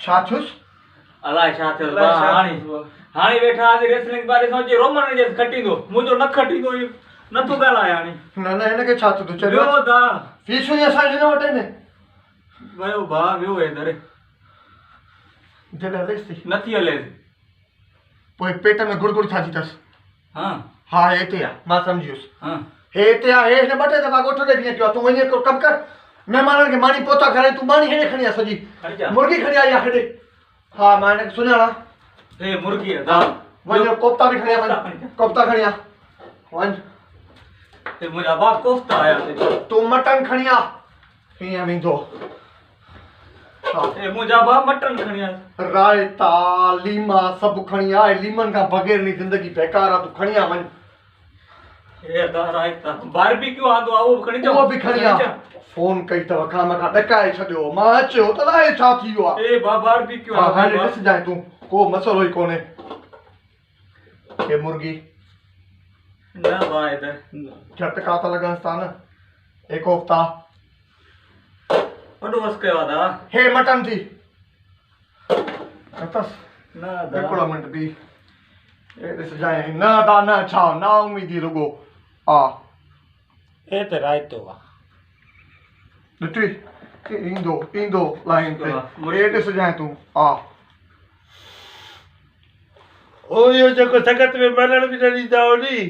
छाछुस अलाए छा थियो हाणे वेठा आज रेसलिंग बारे सोचे रोमन जे खटींदो मुंहिंजो न खटींदो नथो ॻाल्हाए हाणे न हिनखे छा थियो चलो वियो दा फीसूं असां हिन वटि ने वियो भाउ वियो हेदर दिलि हलेसि थी नथी हले पोइ पेट में गुड़गुड़ छा थी अथसि हा हिते आहे मां सम्झी वियुसि हिते आहे हिन ॿ टे दफ़ा ॻोठ ते बि पियो तूं वञी हिकिड़ो कमु कर महिमाननि खे मानी पोता खाराई तूं मानी हेॾे खणी आ सॼी मुर्गी खणी आई आहे हेॾे हा मां हिनखे सुञाणा हे मुर्गी दा वञो कोफ्ता बि खणी आ कोफ्ता खणी आ वञ हे मुंहिंजा बाप कोफ्ता आया तूं मटन खणी आ हीअं वेंदो हे मुंहिंजा बाप मटन खणी आ रायता लीमा सभु खणी आ लीमन खां बग़ैर नी ज़िंदगी बेकार आहे तूं खणी आ वञ हे दा रायता बारबेक्यू आंदो आहे उहो खणी उहो बि खणी आ फोन कई अथव खां मथां ॾकाए छॾियो मां अचियो त अलाए छा थी वियो आहे ए बारबेक्यू हा हाणे ॾिसजांइ तूं को मसलो ई कोन्हे हे मुर्गी न भाई झटका त लॻनिसि था न हे कोफ्ता वॾो वस कयो दा हे मटन थी अथसि न हिकिड़ो मिंट बि हे ॾिसजांइ न दा न छा ना उमीदी रुॻो हा हे त रायतो आहे ॾिठी ईंदो लाइन ते हे ॾिसजांइ तूं हा ओ इहो जेको सगत में मरण बि न ॾींदा हो नी